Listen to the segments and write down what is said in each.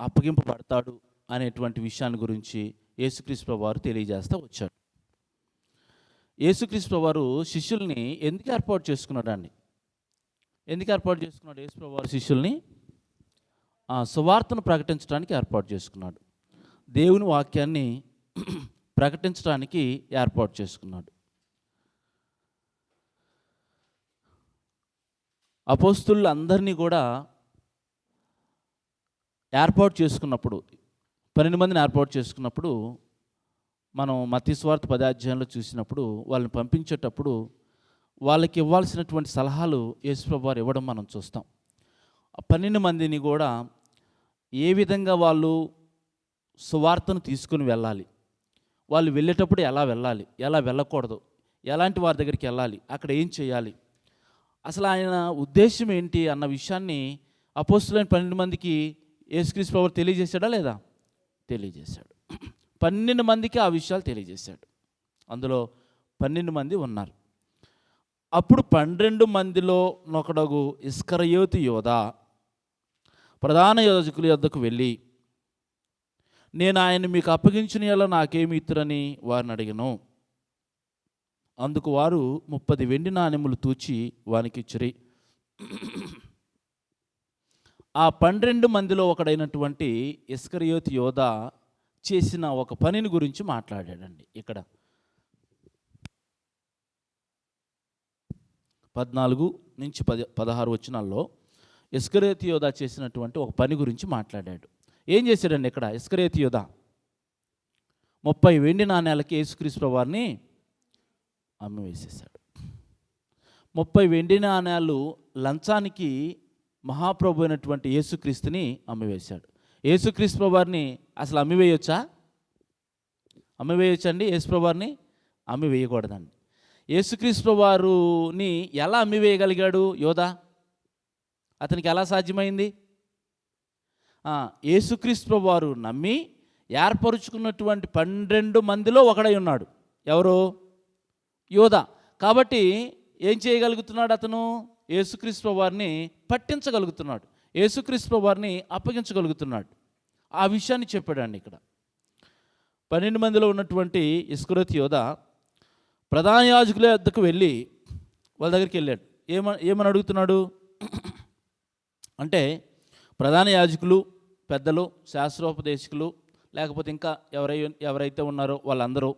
అప్పగింపబడతాడు అనేటువంటి విషయాన్ని గురించి యేసుక్రీస్తు ప్రభువారు తెలియజేస్తూ వచ్చాడు. యేసుక్రీస్తు ప్రభువారు శిష్యుల్ని ఎందుకు ఏర్పాటు చేసుకున్నాడండి? ఎందుకు ఏర్పాటు చేసుకున్నాడు యేసు ప్రభువారు శిష్యుల్ని? సువార్తను ప్రకటించడానికి ఏర్పాటు చేసుకున్నాడు. దేవుని వాక్యాన్ని ప్రకటించడానికి ఏర్పాటు చేసుకున్నాడు. అపోస్తలులందరినీ కూడా ఏర్పాటు చేసుకున్నప్పుడు, 12 మందిని ఏర్పాటు చేసుకున్నప్పుడు, మనం మత్తయి సువార్త 10వ అధ్యాయంలో చూసినప్పుడు వాళ్ళని పంపించేటప్పుడు వాళ్ళకి ఇవ్వాల్సినటువంటి సలహాలు యేసుప్రభు వారు ఇవ్వడం మనం చూస్తాం. 12 మందిని కూడా ఏ విధంగా వాళ్ళు సువార్తను తీసుకుని వెళ్ళాలి, వాళ్ళు వెళ్ళేటప్పుడు ఎలా వెళ్ళాలి, ఎలా వెళ్ళకూడదు, ఎలాంటి వారి దగ్గరికి వెళ్ళాలి, అక్కడ ఏం చేయాలి, అసలు ఆయన ఉద్దేశం ఏంటి అన్న విషయాన్ని అపోస్తలులైన 12 మందికి యేసుక్రీస్తు ప్రభువు తెలియజేశాడా లేదా? తెలియజేశాడు. 12 మందికి ఆ విషయాలు తెలియజేశాడు. అందులో 12 మంది ఉన్నారు. అప్పుడు 12 మందిలో ఒకడు ఇస్కరియోతు యోధా ప్రధాన యాజకుల యొద్దకు వెళ్ళి, నేను ఆయన మీకు అప్పగించిన యెడల నాకేమి ఇత్తురని వారిని అడిగాను. అందుకు వారు 30 వెండి నాణెములు తూచి వానికి ఇచ్చిరి. ఆ 12 మందిలో ఒకడైనటువంటి ఇస్కరియోతు యోధా చేసిన ఒక పనిని గురించి మాట్లాడాడండి. ఇక్కడ 14 నుంచి 16 వచనాల్లో ఇస్కరియోతు యోధా చేసినటువంటి ఒక పని గురించి మాట్లాడాడు. ఏం చేశాడండి ఇక్కడ ఇస్కరియోతు యోధా? 30 వెండి నాణేలకి యేసుక్రీస్తు ప్రభువారిని అమ్మివేసేశాడు. 30 వెండి నాణేలు లంచానికి మహాప్రభు అయినటువంటి యేసుక్రీస్తుని అమ్మివేశాడు. యేసుక్రీస్తు ప్రభువారిని అసలు అమ్మివేయొచ్చా? అమ్మివేయొచ్చండి యేసు ప్రభువారిని? అమ్మివేయకూడదండి. యేసుక్రీస్తు ప్రభువారిని ఎలా అమ్మివేయగలిగాడు యోధా? అతనికి ఎలా సాధ్యమైంది? యేసుక్రీస్తు ప్రభువారు నమ్మి ఏర్పరుచుకున్నటువంటి 12 మందిలో ఒకడై ఉన్నాడు. ఎవరు? యోధా. కాబట్టి ఏం చేయగలుగుతున్నాడు అతను? యేసుక్రీస్తు ప్రభువారిని పట్టించగలుగుతున్నాడు, యేసుక్రీస్తు ప్రభువారిని అప్పగించగలుగుతున్నాడు. ఆ విషయాన్ని చెప్పాడండి ఇక్కడ. 12 మందిలో ఉన్నటువంటి ఇస్కరియోతు యోధా ప్రధాన యాజకుల వద్దకు వెళ్ళి వాళ్ళ దగ్గరికి వెళ్ళాడు. ఏమని అడుగుతున్నాడు అంటే, ప్రధాన యాజకులు, పెద్దలు, శాస్త్రోపదేశకులు, లేకపోతే ఇంకా ఎవరైతే ఉన్నారో వాళ్ళందరూ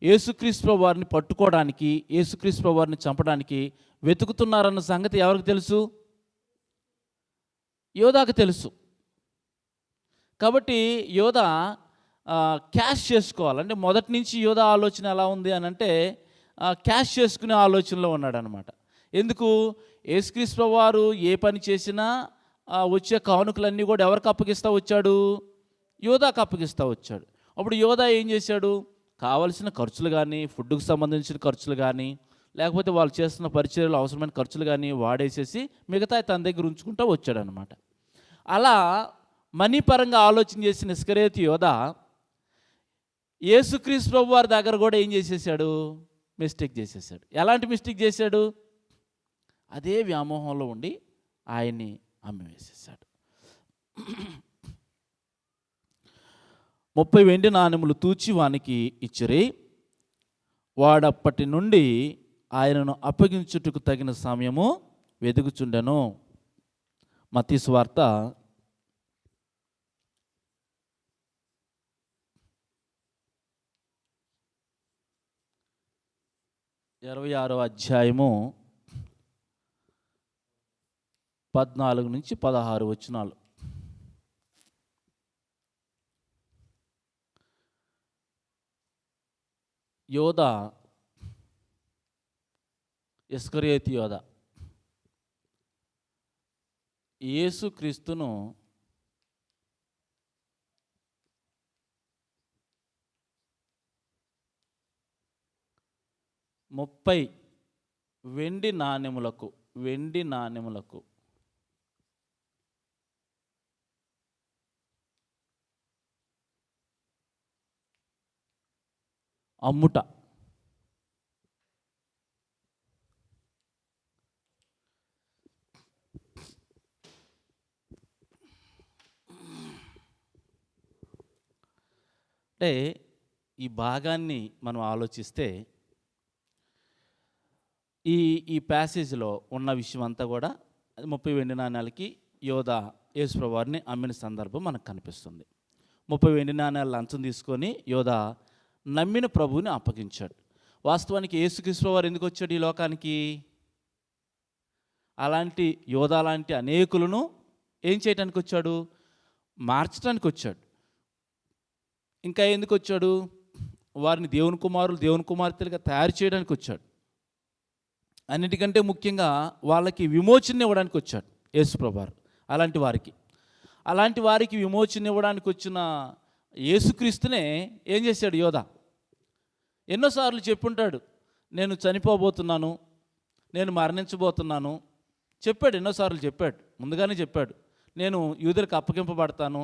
యేసుక్రీస్తు ప్రభువారిని పట్టుకోవడానికి, యేసుక్రీస్తు ప్రభువారిని చంపడానికి వెతుకుతున్నారన్న సంగతి ఎవరికి తెలుసు? యోధాకు తెలుసు. కాబట్టి యోధా క్యాష్ చేసుకోవాలంటే, మొదటి నుంచి యోధా ఆలోచన ఎలా ఉంది అని అంటే క్యాష్ చేసుకునే ఆలోచనలో ఉన్నాడు అనమాట. ఎందుకు? యేసుక్రీస్తు ప్రభువారు ఏ పని చేసినా వచ్చే కానుకలన్నీ కూడా ఎవరికి అప్పగిస్తూ వచ్చాడు? యోధాకు అప్పగిస్తూ వచ్చాడు. అప్పుడు యోధా ఏం చేశాడు? కావలసిన ఖర్చులు కానీ, ఫుడ్కు సంబంధించిన ఖర్చులు కానీ, లేకపోతే వాళ్ళు చేస్తున్న పరిచర్యలు అవసరమైన ఖర్చులు కానీ వాడేసేసి మిగతా తన దగ్గర ఉంచుకుంటూ వచ్చాడనమాట. అలా మనీ పరంగా ఆలోచన చేసిన ఇస్కరియోతు యోధా యేసుక్రీస్తు ప్రభువారి దగ్గర కూడా ఏం చేసేసాడు? మిస్టేక్ చేసేసాడు. ఎలాంటి మిస్టేక్ చేశాడు? అదే వ్యామోహంలో ఉండి ఆయన్ని అమ్మివేసేసాడు. 30 వెండి నాణెములు తూచి వానికి ఇచ్చిరి. వాడప్పటి నుండి ఆయనను అప్పగించుటకు తగిన సమయము వెదుగుచుండెను. మత్తయి సువార్త 26వ అధ్యాయము 14 నుంచి 16 వచనాలు. యోధా, ఇస్కరియోతు యోధా యేసుక్రీస్తును ముప్పై వెండి నాణెములకు అమ్ముట. అంటే ఈ భాగాన్ని మనం ఆలోచిస్తే ఈ ఈ ప్యాసేజ్లో ఉన్న విషయం అంతా కూడా 30 వెండి నాణ్యాలకి యోధ యేసుప్రభు వారిని అమ్మిన సందర్భం మనకు కనిపిస్తుంది. 30 వెండి నాణ్యాల లంచం తీసుకొని యోధ నమ్మిన ప్రభువుని అప్పగించాడు. వాస్తవానికి యేసుక్రీస్తు వారు ఎందుకు వచ్చాడు ఈ లోకానికి? అలాంటి యోధ లాంటి అనేకులను ఏం చేయడానికి వచ్చాడు? మార్చడానికి వచ్చాడు. ఇంకా ఎందుకు వచ్చాడు? వారిని దేవుని కుమారులు దేవుని కుమార్తెలుగా తయారు చేయడానికి వచ్చాడు. అన్నిటికంటే ముఖ్యంగా వాళ్ళకి విమోచన ఇవ్వడానికి వచ్చాడు యేసుప్రభు వారు. అలాంటి వారికి విమోచన ఇవ్వడానికి వచ్చిన యేసుక్రీస్తునే ఏం చేశాడు యోధ? ఎన్నోసార్లు చెప్పుంటాడు, నేను చనిపోబోతున్నాను, నేను మరణించబోతున్నాను చెప్పాడు. ఎన్నోసార్లు చెప్పాడు, ముందుగానే చెప్పాడు. నేను యూదులకు అప్పగింపబడతాను,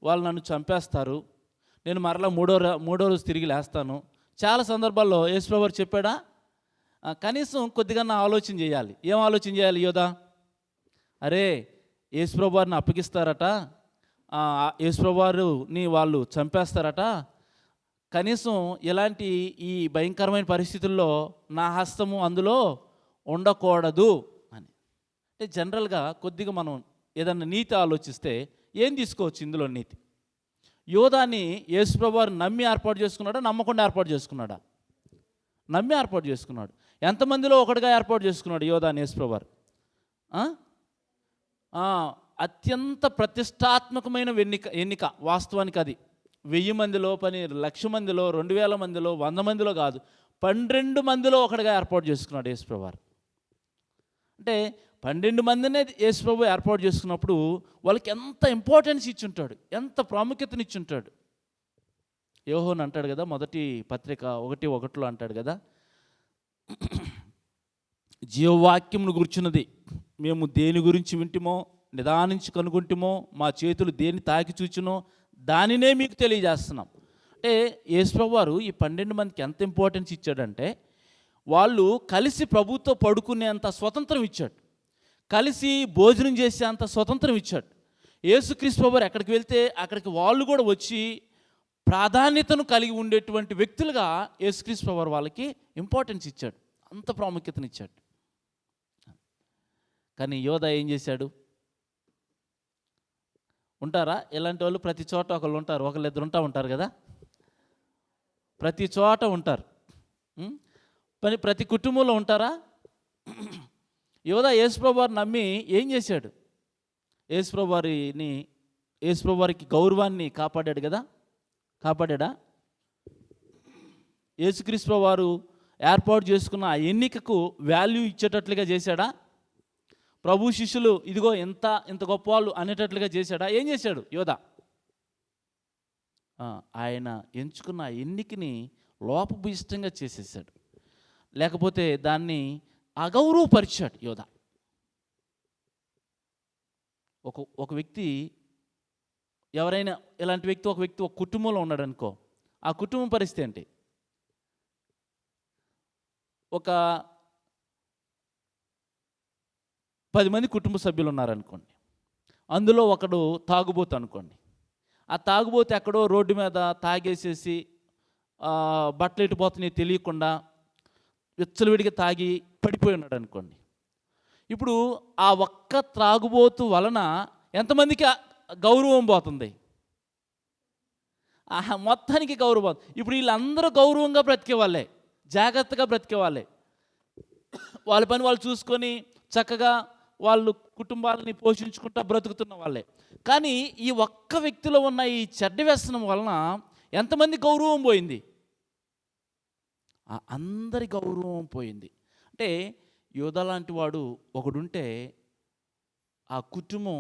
వాళ్ళు నన్ను చంపేస్తారు, నేను మరలా మూడో రోజు తిరిగి లేస్తాను. చాలా సందర్భాల్లో యేసుప్రభు వారు చెప్పాడా? కనీసం కొద్దిగా ఆలోచన చేయాలి. ఏం ఆలోచన చేయాలి యోధ? అరే, యేసుప్రభు వారిని అప్పగిస్తారట, యేసుప్రభు వారిని వాళ్ళు చంపేస్తారట, కనీసం ఇలాంటి ఈ భయంకరమైన పరిస్థితుల్లో నా హస్తము అందులో ఉండకూడదు అని. అంటే జనరల్గా కొద్దిగా మనం ఏదన్నా నీతి ఆలోచిస్తే ఏం తీసుకోవచ్చు ఇందులో నీతి? యోధాని యేసుప్రభు వారు నమ్మి ఏర్పాటు చేసుకున్నాడా, నమ్మకుండా ఏర్పాటు చేసుకున్నాడా? నమ్మి ఏర్పాటు చేసుకున్నాడు. ఎంతమందిలో ఒకటిగా ఏర్పాటు చేసుకున్నాడు యోధాని యేసుప్రభు వారు? అత్యంత ప్రతిష్టాత్మకమైన ఎన్నిక వాస్తవానికి. అది 1000 మందిలో, 1,00,000 మందిలో, 2,000 మందిలో, 100 మందిలో కాదు, 12 మందిలో ఒకటిగా ఏర్పాటు చేసుకున్నాడు యేసుప్రభు వారు. అంటే 12 మందినే యేసుప్రభు ఏర్పాటు చేసుకున్నప్పుడు వాళ్ళకి ఎంత ఇంపార్టెన్స్ ఇచ్చుంటాడు, ఎంత ప్రాముఖ్యతనిచ్చుంటాడు. యోహోను అంటాడు కదా, మొదటి పత్రిక 1:1 అంటాడు కదా, జీవవాక్యమును గుర్చున్నది మేము దేని గురించి వింటిమో నిదానించి కనుగొంటిమో, మా చేతులు దేన్ని తాకి చూచునో దానినే మీకు తెలియజేస్తున్నాం. అంటే యేసుప్రభు వారు ఈ 12 మందికి ఎంత ఇంపార్టెన్స్ ఇచ్చాడంటే, వాళ్ళు కలిసి ప్రభుతో పడుకునేంత స్వతంత్రం ఇచ్చాడు, కలిసి భోజనం చేసేంత స్వతంత్రం ఇచ్చాడు. యేసుక్రీస్తు ప్రభు వారు ఎక్కడికి వెళ్తే అక్కడికి వాళ్ళు కూడా వచ్చి ప్రాధాన్యతను కలిగి ఉండేటువంటి వ్యక్తులుగా యేసుక్రీస్తు ప్రభు వారు వాళ్ళకి ఇంపార్టెన్స్ ఇచ్చాడు, అంత ప్రాముఖ్యతనిచ్చాడు. కానీ యోధ ఏం చేశాడు? ఉంటారా ఇలాంటి వాళ్ళు? ప్రతి చోట ఒకళ్ళు ఉంటారు, ఒకళ్ళిద్దరు ఉంటారు కదా, ప్రతి చోట ఉంటారు. ప్రతి కుటుంబంలో ఉంటారా? యోధ యేసుప్రభు వారిని నమ్మి ఏం చేశాడు? యేసుప్రభు వారికి గౌరవాన్ని కాపాడాడు కదా, కాపాడా? యేసుక్రీస్తు వారు ఏర్పాటు చేసుకున్న ఆ ఎన్నికకు వాల్యూ ఇచ్చేటట్లుగా చేశాడా? ప్రభు శిష్యులు ఇదిగో ఇంత గొప్ప వాళ్ళు అనేటట్లుగా చేశాడా? ఏం చేశాడు యోధ? ఆయన ఎంచుకున్న ఎన్నికని లోపభూయిష్టంగా చేసేసాడు, లేకపోతే దాన్ని అగౌరవపరిచాడు యోధ. ఒక వ్యక్తి, ఎవరైనా ఇలాంటి వ్యక్తి ఒక కుటుంబంలో ఉన్నాడు అనుకో, ఆ కుటుంబం పరిస్థితి ఏంటి? ఒక 10 మంది కుటుంబ సభ్యులు ఉన్నారనుకోండి, అందులో ఒకడు తాగుబోతు అనుకోండి. ఆ తాగుబోతు ఎక్కడో రోడ్డు మీద తాగేసేసి బట్టలు ఎట్టిపోతున్నాయి తెలియకుండా విచ్చలవిడిగా తాగి పడిపోయి ఉన్నాడు అనుకోండి. ఇప్పుడు ఆ ఒక్క త్రాగుబోతు వలన ఎంతమందికి గౌరవం పోతుంది? మొత్తానికి గౌరవం. ఇప్పుడు వీళ్ళందరూ గౌరవంగా బ్రతికే వాళ్ళే, జాగ్రత్తగా బ్రతికే వాళ్ళే, వాళ్ళ పని వాళ్ళు చూసుకొని చక్కగా వాళ్ళు కుటుంబాలని పోషించుకుంటూ బ్రతుకుతున్న వాళ్ళే. కానీ ఈ ఒక్క వ్యక్తిలో ఉన్న ఈ చెడ్డ వ్యసనం వలన ఎంతమంది గౌరవం పోయింది? అందరి గౌరవం పోయింది. అంటే యోధ లాంటి వాడు ఒకడుంటే ఆ కుటుంబం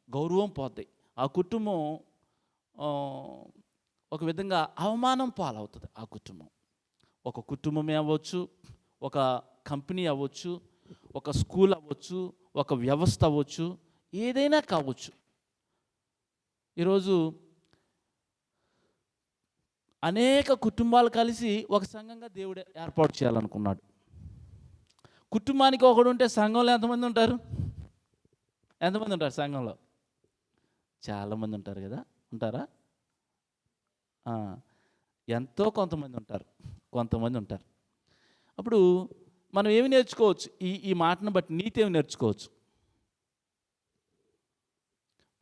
గౌరవం పోద్ది, ఆ కుటుంబం ఒక విధంగా అవమానం పాలవుతుంది. ఆ కుటుంబం, ఒక కుటుంబమే అవ్వచ్చు, ఒక కంపెనీ అవ్వచ్చు, ఒక స్కూల్ అవ్వచ్చు, ఒక వ్యవస్థ అవ్వచ్చు, ఏదైనా కావచ్చు. ఈరోజు అనేక కుటుంబాలు కలిసి ఒక సంఘంగా దేవుడు ఏర్పాటు చేయాలనుకున్నాడు. కుటుంబానికి ఒకడు ఉంటే సంఘంలో ఎంతమంది ఉంటారు? ఎంతమంది ఉంటారు సంఘంలో? చాలామంది ఉంటారు కదా, ఉంటారా? ఎంతో కొంతమంది ఉంటారు. అప్పుడు మనం ఏమి నేర్చుకోవచ్చు? ఈ మాటను బట్టి నీతి ఏమి నేర్చుకోవచ్చు?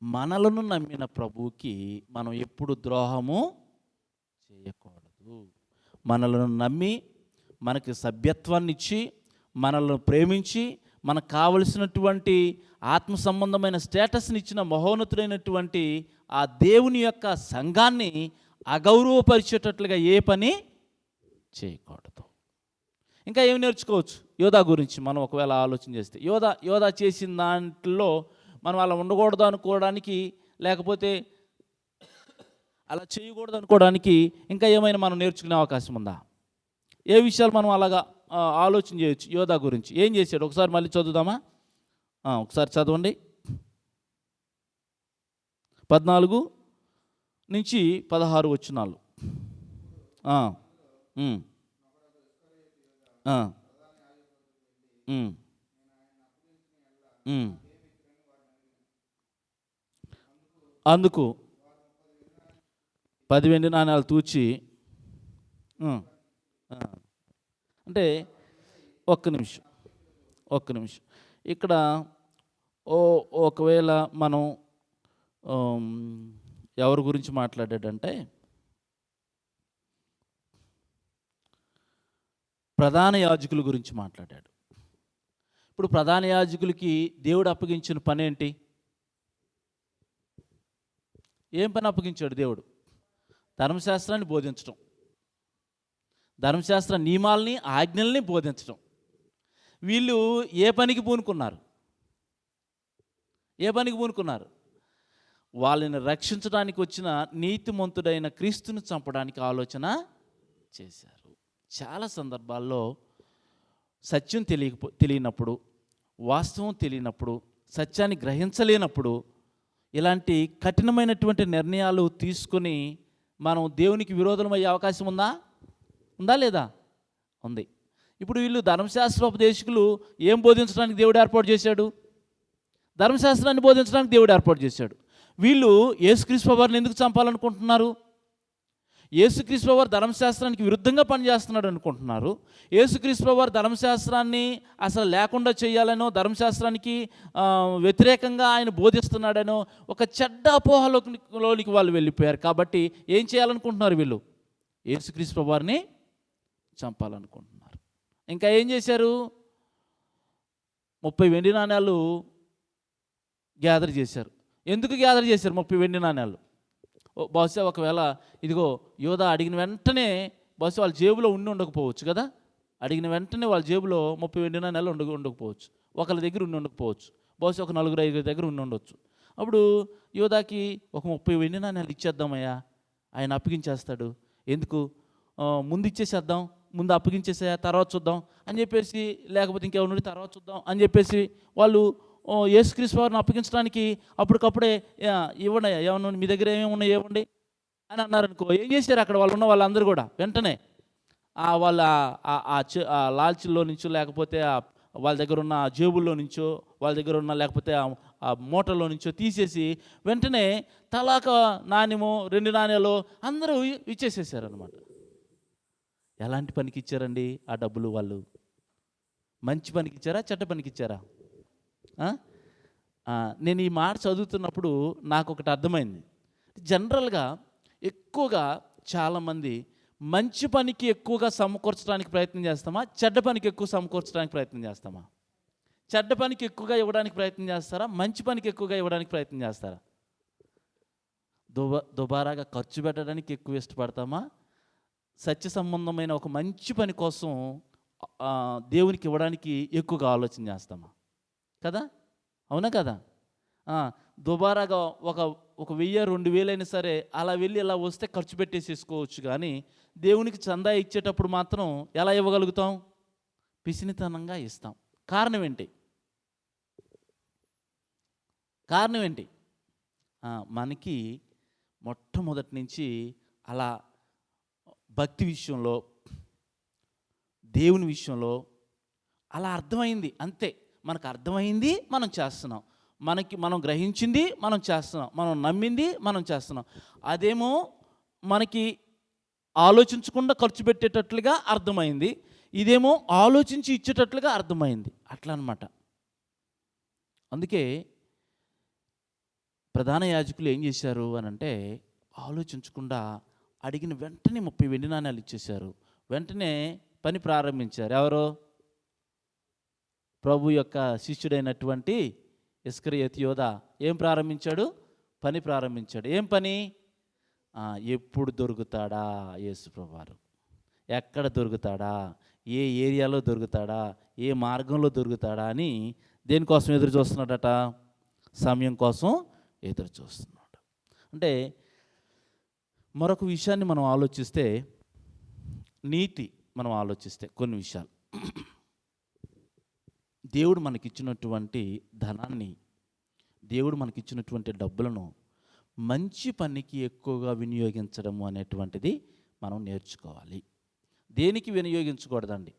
మనలను నమ్మిన ప్రభువుకి మనం ఎప్పుడు ద్రోహము చేయకూడదు. మనలను నమ్మి, మనకి సభ్యత్వాన్ని ఇచ్చి, మనల్ని ప్రేమించి, మనకు కావలసినటువంటి ఆత్మ సంబంధమైన స్టేటస్ని ఇచ్చిన మహోన్నతుడైనటువంటి ఆ దేవుని యొక్క సంఘాన్ని అగౌరవపరిచేటట్లుగా ఏ పని చేయకూడదు. ఇంకా ఏమి నేర్చుకోవచ్చు? యోధా గురించి మనం ఒకవేళ ఆలోచన చేస్తే, యోధా చేసిన దాంట్లో మనం అలా ఉండకూడదు అనుకోవడానికి, లేకపోతే అలా చేయకూడదు అనుకోవడానికి ఇంకా ఏమైనా మనం నేర్చుకునే అవకాశం ఉందా? ఏ విషయాలు మనం అలాగా ఆలోచన చేయొచ్చు యోధా గురించి? ఏం చేశాడు? ఒకసారి మళ్ళీ చదువుదామా? ఒకసారి చదవండి. 14-16 వచనాలు. అందుకు 10 వెండి నాణాలు తూచి, అంటే ఒక్క నిమిషం ఇక్కడ ఒకవేళ మనం ఎవరి గురించి మాట్లాడాడంటే, ప్రధాన యాజకుల గురించి మాట్లాడాడు. ఇప్పుడు ప్రధాన యాజకులకి దేవుడు అప్పగించిన పని ఏంటి? ఏం పని అప్పగించాడు దేవుడు? ధర్మశాస్త్రాన్ని బోధించడం, ధర్మశాస్త్ర నియమాల్ని, ఆజ్ఞల్ని బోధించడం. వీళ్ళు ఏ పనికి పూనుకున్నారు? వాళ్ళని రక్షించడానికి వచ్చిన నీతిమంతుడైన క్రీస్తుని చంపడానికి ఆలోచన చేశారు. చాలా సందర్భాల్లో సత్యం తెలియనప్పుడు, వాస్తవం తెలియనప్పుడు, సత్యాన్ని గ్రహించలేనప్పుడు ఇలాంటి కఠినమైనటువంటి నిర్ణయాలు తీసుకొని మనం దేవునికి విరోధమయ్యే అవకాశం ఉందా లేదా? ఉంది. ఇప్పుడు వీళ్ళు ధర్మశాస్త్రోపదేశకులు ఏం బోధించడానికి దేవుడు ఏర్పాటు చేశాడు? ధర్మశాస్త్రాన్ని బోధించడానికి దేవుడు ఏర్పాటు చేశాడు. వీళ్ళు యేసుక్రీస్తు వారిని ఎందుకు చంపాలనుకుంటున్నారు? యేసుక్రీస్తు వారు ధర్మశాస్త్రానికి విరుద్ధంగా పనిచేస్తున్నాడు అనుకుంటున్నారు. యేసుక్రీస్తు వారు ధర్మశాస్త్రాన్ని అసలు లేకుండా చేయాలనో, ధర్మశాస్త్రానికి వ్యతిరేకంగా ఆయన బోధిస్తున్నాడనో ఒక చెడ్డ అపోహలోనికి వాళ్ళు వెళ్ళిపోయారు. కాబట్టి ఏం చేయాలనుకుంటున్నారు? వీళ్ళు యేసుక్రీస్తు వారిని చంపాలనుకుంటున్నారు. ఇంకా ఏం చేశారు? 30 వెండి నాణ్యాలు గ్యాదర్ చేశారు. ఎందుకు గ్యాదర్ చేశారు 30 వెండి నాణ్యాలు? బహుశా ఒకవేళ ఇదిగో యోధా అడిగిన వెంటనే బహుశా వాళ్ళ జేబులో ఉండకపోవచ్చు కదా. అడిగిన వెంటనే వాళ్ళ జేబులో 30 వెండి నాణ్యాలు ఉండకపోవచ్చు, ఒకళ్ళ దగ్గర ఉండకపోవచ్చు, బహుశా ఒక 4-5 దగ్గర ఉండొచ్చు. అప్పుడు యోధాకి ఒక 30 వెండి నాణ్యాలు ఇచ్చేద్దామయ్యా, ఆయన అప్పగించేస్తాడు, ఎందుకు ముందు ఇచ్చేసేద్దాం, ముందు అప్పగించేసా తర్వాత చూద్దాం అని చెప్పేసి, లేకపోతే ఇంకెవరి తర్వాత చూద్దాం అని చెప్పేసి వాళ్ళు యేసుక్రీస్తు వారిని అప్పగించడానికి అప్పటికప్పుడే ఇవ్వండి, ఏమన్నా మీ దగ్గర ఏమేమి ఉన్నాయి ఇవ్వండి అని అన్నారనుకో. ఏం చేశారు అక్కడ వాళ్ళు ఉన్న వాళ్ళందరూ కూడా? వెంటనే వాళ్ళ లాల్చీల్లో నుంచో, లేకపోతే వాళ్ళ దగ్గర ఉన్న జేబుల్లో నుంచో, వాళ్ళ దగ్గర ఉన్న లేకపోతే ఆ మూటల్లో నుంచో తీసేసి వెంటనే తలాక నాణ్యమో 2 నాణ్యాలు అందరూ ఇచ్చేసేసారనమాట. ఎలాంటి పనికి ఇచ్చారండి ఆ డబ్బులు? వాళ్ళు మంచి పనికి ఇచ్చారా, చెడ్డ పనికి ఇచ్చారా? నేను ఈ మాట చదువుతున్నప్పుడు నాకు ఒకటి అర్థమైంది. జనరల్గా ఎక్కువగా చాలామంది మంచి పనికి ఎక్కువగా సమకూర్చడానికి ప్రయత్నం చేస్తామా, చెడ్డ పనికి ఎక్కువ సమకూర్చడానికి ప్రయత్నం చేస్తామా? చెడ్డ పనికి ఎక్కువగా ఇవ్వడానికి ప్రయత్నం చేస్తారా, మంచి పనికి ఎక్కువగా ఇవ్వడానికి ప్రయత్నం చేస్తారా? దుబారాగా ఖర్చు పెట్టడానికి ఎక్కువ ఇష్టపడతామా, సత్య సంబంధమైన ఒక మంచి పని కోసం దేవునికి ఇవ్వడానికి ఎక్కువగా ఆలోచన చేస్తామా? కదా, అవునా కదా? దుబారాగా ఒక 1000-2000 అయినా సరే అలా వెళ్ళి ఇలా వస్తే ఖర్చు పెట్టేసేసుకోవచ్చు. కానీ దేవునికి చందా ఇచ్చేటప్పుడు మాత్రం ఎలా ఇవ్వగలుగుతాం? పిసినితనంగా ఇస్తాం. కారణం ఏంటి? మనకి మొట్టమొదటి నుంచి అలా భక్తి విషయంలో, దేవుని విషయంలో అలా అర్థమైంది. అంతే, మనకు అర్థమైంది, మనం చేస్తున్నాం. మనం గ్రహించింది మనం చేస్తున్నాం, మనం నమ్మింది మనం చేస్తున్నాం. అదేమో మనకి ఆలోచించకుండా ఖర్చు పెట్టేటట్లుగా అర్థమైంది, ఇదేమో ఆలోచించి ఇచ్చేటట్లుగా అర్థమైంది. అట్లా అనమాట. అందుకే ప్రధాన యాజకులు ఏం చేశారు అని అంటే, ఆలోచించకుండా అడిగిన వెంటనే 30 వెండి నాణ్యాలు ఇచ్చేశారు. వెంటనే పని ప్రారంభించారు. ఎవరో ప్రభు యొక్క శిష్యుడైనటువంటి ఇస్కరియోతు యోధా ఏం ప్రారంభించాడు? పని ప్రారంభించాడు. ఏం పని? ఎప్పుడు దొరుకుతాడా యేసు ప్రభువారు, ఎక్కడ దొరుకుతాడా, ఏ ఏరియాలో దొరుకుతాడా, ఏ మార్గంలో దొరుకుతాడా అని దేనికోసం ఎదురు చూస్తున్నాడట? సమయం కోసం ఎదురు చూస్తున్నాడు. అంటే మరొక విషయాన్ని మనం ఆలోచిస్తే, నీతి మనం ఆలోచిస్తే కొన్ని విషయాలు, దేవుడు మనకిచ్చినటువంటి ధనాన్ని, దేవుడు మనకిచ్చినటువంటి డబ్బులను మంచి పనికి ఎక్కువగా వినియోగించడము అనేటువంటిది మనం నేర్చుకోవాలి. దేనికి వినియోగించకూడదండి?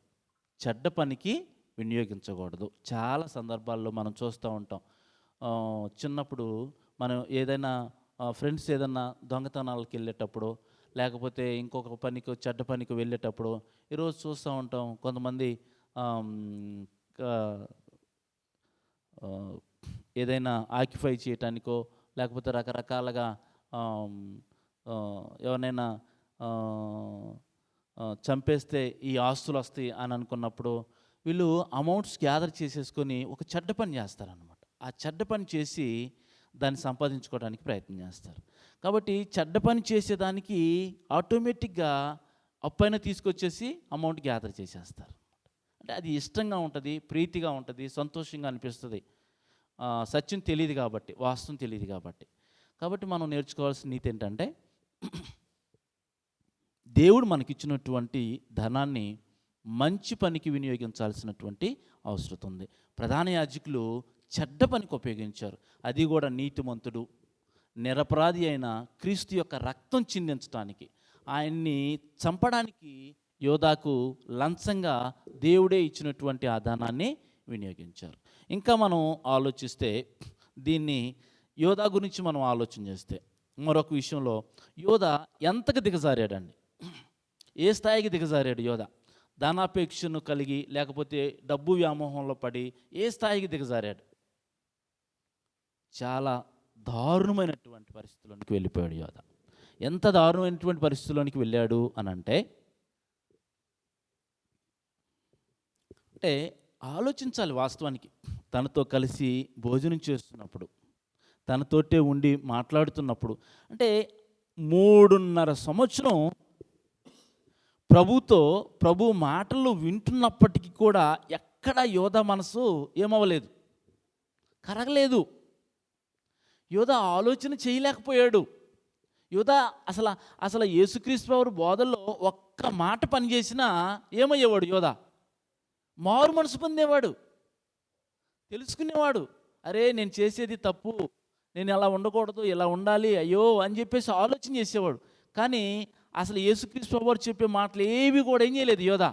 చెడ్డ పనికి వినియోగించకూడదు. చాలా సందర్భాల్లో మనం చూస్తూ ఉంటాం. చిన్నప్పుడు మనం ఏదైనా ఫ్రెండ్స్ ఏదన్నా దొంగతనాలకు వెళ్ళేటప్పుడు, లేకపోతే ఇంకొక పనికి చెడ్డ పనికి వెళ్ళేటప్పుడు ఈరోజు చూస్తూ ఉంటాం. కొంతమంది ఏదైనా ఆక్యుపై చేయటానికో, లేకపోతే రకరకాలుగా ఎవరినైనా చంపేస్తే ఈ ఆస్తులు వస్తాయి అని అనుకున్నప్పుడు వీళ్ళు అమౌంట్స్ గ్యాదర్ చేసేసుకొని ఒక చెడ్డ పని చేస్తారనమాట. ఆ చెడ్డ పని చేసి దాన్ని సంపాదించుకోవడానికి ప్రయత్నం చేస్తారు. కాబట్టి చెడ్డ పని చేసేదానికి ఆటోమేటిక్గా అప్పైన తీసుకొచ్చేసి అమౌంట్ గ్యాదర్ చేసేస్తారు. అంటే అది ఇష్టంగా ఉంటుంది, ప్రీతిగా ఉంటుంది, సంతోషంగా అనిపిస్తుంది. సత్యం తెలియదు కాబట్టి, వాస్తవం తెలియదు కాబట్టి. కాబట్టి మనం నేర్చుకోవాల్సిన నీతి ఏంటంటే, దేవుడు మనకిచ్చినటువంటి ధనాన్ని మంచి పనికి వినియోగించాల్సినటువంటి అవసరం ఉంది. ప్రధాన యాజకులు చెడ్డ పనికి ఉపయోగించారు. అది కూడా నీతిమంతుడు, నిరపరాధి అయిన క్రీస్తు యొక్క రక్తం చిందించడానికి, ఆయన్ని చంపడానికి యోధాకు లంచంగా దేవుడే ఇచ్చినటువంటి ఆ ధనాన్ని వినియోగించారు. ఇంకా మనం ఆలోచిస్తే, దీన్ని యోధా గురించి మనం ఆలోచన చేస్తే మరొక విషయంలో యోధా ఎంతకు దిగజారాడండి? ఏ స్థాయికి దిగజారాడు యోధా? ధనాపేక్షను కలిగి, లేకపోతే డబ్బు వ్యామోహంలో పడి ఏ స్థాయికి దిగజారాడు? చాలా దారుణమైనటువంటి పరిస్థితుల్లోనికి వెళ్ళిపోయాడు యోధా. ఎంత దారుణమైనటువంటి పరిస్థితుల్లోనికి వెళ్ళాడు అని అంటే ఆలోచించాలి. వాస్తవానికి తనతో కలిసి భోజనం చేస్తున్నప్పుడు, తనతోటే ఉండి మాట్లాడుతున్నప్పుడు, అంటే 3.5 సంవత్సరం ప్రభు మాటలు వింటున్నప్పటికీ కూడా ఎక్కడ యోధా మనసు ఏమవ్వలేదు, కరగలేదు. యోధా ఆలోచన చేయలేకపోయాడు. యోధా అసలు యేసుక్రీస్తు వారి బోధల్లో ఒక్క మాట పనిచేసినా ఏమయ్యేవాడు? యోధా మారు మనసు పొందేవాడు, తెలుసుకునేవాడు. అరే, నేను చేసేది తప్పు, నేను అలా ఉండకూడదు, ఇలా ఉండాలి, అయ్యో అని చెప్పేసి ఆలోచన చేసేవాడు. కానీ అసలు యేసుక్రీస్తు వారు చెప్పే మాటలు ఏవి కూడా ఏం చేయలేదు యోధా.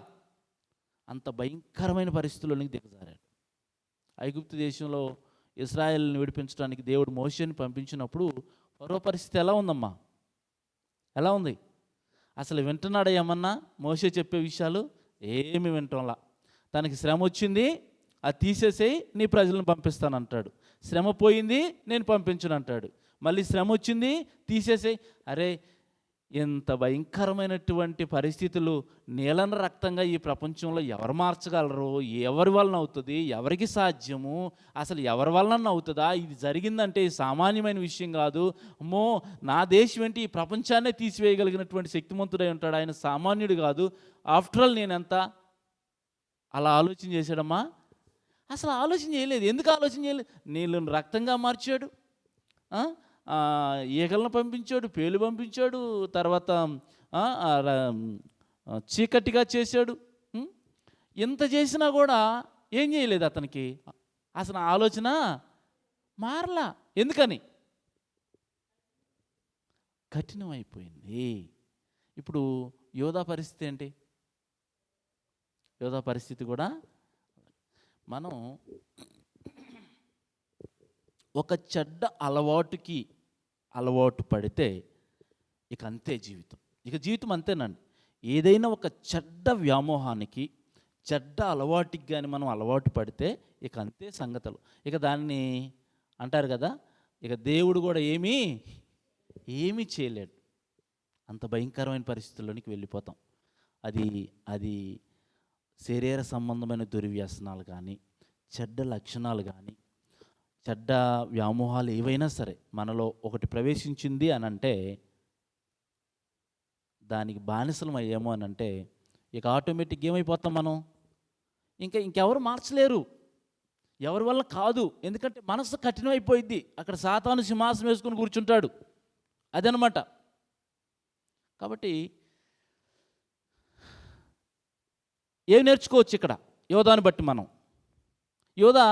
అంత భయంకరమైన పరిస్థితుల్లోనికి దిగజారాడు. ఐగుప్తు దేశంలో ఇశ్రాయేలుని విడిపించడానికి దేవుడు మోషేని పంపించినప్పుడు ఫరో పరిస్థితి ఎలా ఉందమ్మా? ఎలా ఉంది? అసలు వింటున్నాడా ఏమన్నా? మోషే చెప్పే విషయాలు ఏమి వింటంలా. తనకి శ్రమ వచ్చింది, అది తీసేసేయి, నీ ప్రజలను పంపిస్తానంటాడు. శ్రమ పోయింది, నేను పంపించను అంటాడు. మళ్ళీ శ్రమ వచ్చింది, తీసేసేయి. అరే, ఎంత భయంకరమైనటువంటి పరిస్థితులు! నీలన రక్తంగా ఈ ప్రపంచంలో ఎవరు మార్చగలరు? ఎవరి వలన అవుతుంది? ఎవరికి సాధ్యము? అసలు ఎవరి వలన అవుతుందా? ఇది జరిగిందంటే సామాన్యమైన విషయం కాదు. అమ్మో, నా దేశం ఏంటి, ఈ ప్రపంచాన్నే తీసివేయగలిగినటువంటి శక్తిమంతుడై ఉంటాడు, ఆయన సామాన్యుడు కాదు. ఆఫ్టర్ ఆల్ నేనెంత? అలా ఆలోచన చేశాడమ్మా? అసలు ఆలోచన చేయలేదు. ఎందుకు ఆలోచన చేయలేదు? నీళ్ళను రక్తంగా మార్చాడు, ఈగలను పంపించాడు, పేలు పంపించాడు, తర్వాత చీకటిగా చేశాడు. ఇంత చేసినా కూడా ఏం చేయలేదు అతనికి. అసలు ఆలోచన మారలా. ఎందుకని? కఠినమైపోయింది. ఇప్పుడు యోధా పరిస్థితి ఏంటి? యోధా పరిస్థితి కూడా మనం ఒక చెడ్డ అలవాటు పడితే ఇక అంతే జీవితం. ఇక జీవితం అంతేనండి. ఏదైనా ఒక చెడ్డ వ్యామోహానికి, చెడ్డ అలవాటుకి కానీ మనం అలవాటు పడితే ఇక అంతే సంగతులు. ఇక దాన్ని అంటారు కదా, ఇక దేవుడు కూడా ఏమీ చేయలేడు. అంత భయంకరమైన పరిస్థితుల్లోనికి వెళ్ళిపోతాం. అది అది శరీర సంబంధమైన దుర్వ్యసనాలు కానీ, చెడ్డ లక్షణాలు కానీ, చెడ్డ వ్యామోహాలు ఏవైనా సరే మనలో ఒకటి ప్రవేశించింది అని అంటే, దానికి బానిసలం అయ్యాము అని అంటే, ఇక ఆటోమేటిక్గా ఏమైపోతాం మనం? ఇంకెవరు మార్చలేరు, ఎవరి వల్ల కాదు. ఎందుకంటే మనసు కఠినమైపోయింది. అక్కడ సాతాను సింహాసనం వేసుకొని కూర్చుంటాడు. అదనమాట. కాబట్టి ఏం నేర్చుకోవచ్చు ఇక్కడ యోధాను బట్టి మనం? యోధా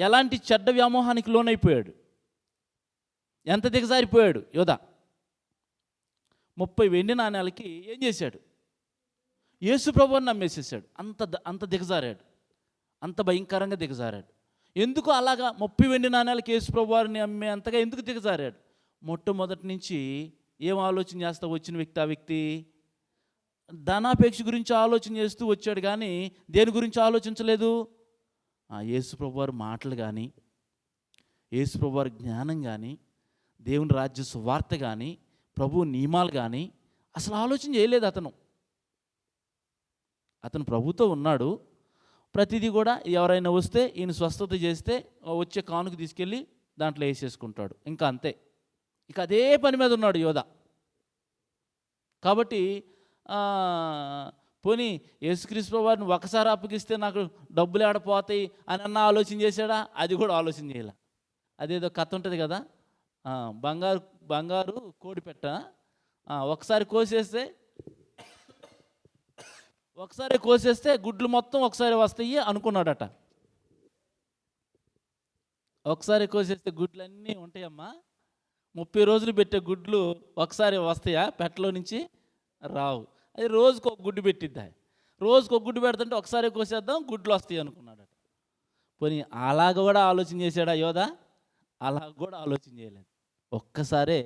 ఎలాంటి చెడ్డ వ్యామోహానికి లోనైపోయాడు, ఎంత దిగజారిపోయాడు యోధా. 30 వెండి నాణ్యాలకి ఏం చేశాడు? యేసు ప్రభువుని నమ్మేసేసాడు. అంత దిగజారాడు, అంత భయంకరంగా దిగజారాడు. ఎందుకు అలాగా 30 వెండి నాణ్యాలకి యేసు ప్రభువారిని అమ్మే అంతగా ఎందుకు దిగజారాడు? మొట్టమొదటి నుంచి ఏం ఆలోచన చేస్తా వచ్చిన వ్యక్తి? ఆ వ్యక్తి ధనాపేక్ష గురించి ఆలోచన చేస్తూ వచ్చాడు, కానీ దేని గురించి ఆలోచించలేదు? యేసు ప్రభువారి మాటలు కానీ, యేసు ప్రభువారి జ్ఞానం కానీ, దేవుని రాజ్య సువార్త కానీ, ప్రభు నియమాలు కానీ అసలు ఆలోచన చేయలేదు అతను. ప్రభుతో ఉన్నాడు. ప్రతిదీ కూడా ఎవరైనా వస్తే ఈయన స్వస్థత చేస్తే వచ్చే కానుక తీసుకెళ్ళి దాంట్లో వేసేసుకుంటాడు. ఇంకా అంతే. ఇక అదే పని మీద ఉన్నాడు యోధా. కాబట్టి పోనీ యేసుక్రీస్తు ప్రభువారిని ఒకసారి అప్పగిస్తే నాకు డబ్బులు ఏడపోతాయి అని ఆలోచన చేశాడా? అది కూడా ఆలోచన చేయాల. అదేదో కథ ఉంటుంది కదా, బంగారు కోడి పెట్ట ఒకసారి కోసేస్తే గుడ్లు మొత్తం ఒకసారి వస్తాయి అనుకున్నాడట. ఒకసారి కోసేస్తే గుడ్లన్నీ ఉంటాయమ్మా, 30 రోజులు పెట్టే గుడ్లు ఒకసారి వస్తాయా? పెట్టలో నుంచి రావు. అది రోజుకు ఒక గుడ్డు పెట్టిద్దా? రోజుకు ఒక గుడ్డు పెడుతుంటే ఒకసారి కోసేద్దాం గుడ్లు వస్తాయి అనుకున్నాడట. పోనీ అలాగ కూడా ఆలోచన చేశాడా యోధా? అలా కూడా ఆలోచన చేయలేదు. ఒక్కసారే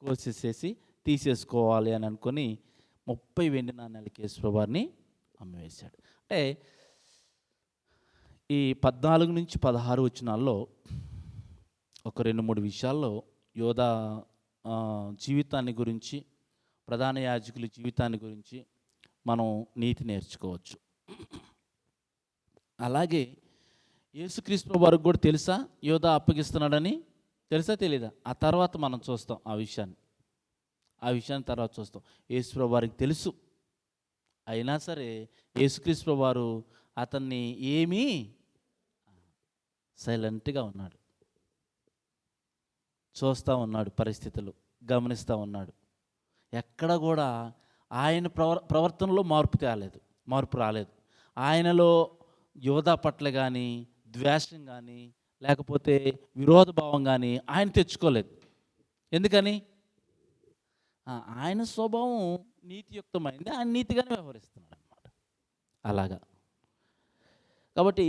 కోసేసేసి తీసేసుకోవాలి అని అనుకొని 30 వెండి నాణ్యాలకి యేసు ప్రభువారిని అమ్మివేశాడు. అంటే ఈ 14 నుంచి 16 వచనాల్లో ఒక 2-3 విషయాల్లో యోధా జీవితాన్ని గురించి, ప్రధాన యాజకుల జీవితాన్ని గురించి మనం నీతి నేర్చుకోవచ్చు. అలాగే యేసుక్రీస్తు వారికి కూడా తెలుసా యోధా అప్పగిస్తున్నాడని? తెలుసా తెలీదా? ఆ తర్వాత మనం చూస్తాం ఆ విషయాన్ని తర్వాత చూస్తాం. యేసు వారికి తెలుసు. అయినా సరే యేసుక్రీస్తు వారు అతన్ని ఏమీ సైలెంట్గా ఉన్నాడు, చూస్తూ ఉన్నాడు, పరిస్థితులు గమనిస్తూ ఉన్నాడు. ఎక్కడ కూడా ఆయన ప్రవర్తనలో మార్పు రాలేదు. ఆయనలో యోధా పట్ల కానీ, ద్వేషం కానీ, లేకపోతే విరోధ భావం కానీ ఆయన తెచ్చుకోలేదు. ఎందుకని? ఆయన స్వభావం నీతియుక్తమైంది, ఆయన నీతిగానే వ్యవహరిస్తున్నాడు అన్నమాట. అలాగా. కాబట్టి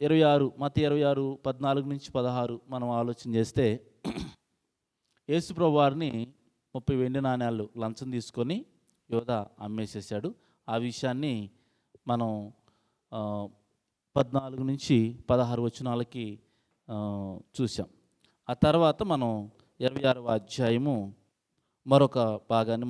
26 14 నుంచి 16 మనం ఆలోచన చేస్తే, యేసు ప్రభువారిని 30 వెండి నాణ్యాలు లంచం తీసుకొని యోధా అమ్మేసేసాడు. ఆ విషయాన్ని మనం 14 నుంచి 16 వచనాలకి చూసాం. ఆ తర్వాత మనం 26వ అధ్యాయము మరొక భాగాన్ని మనం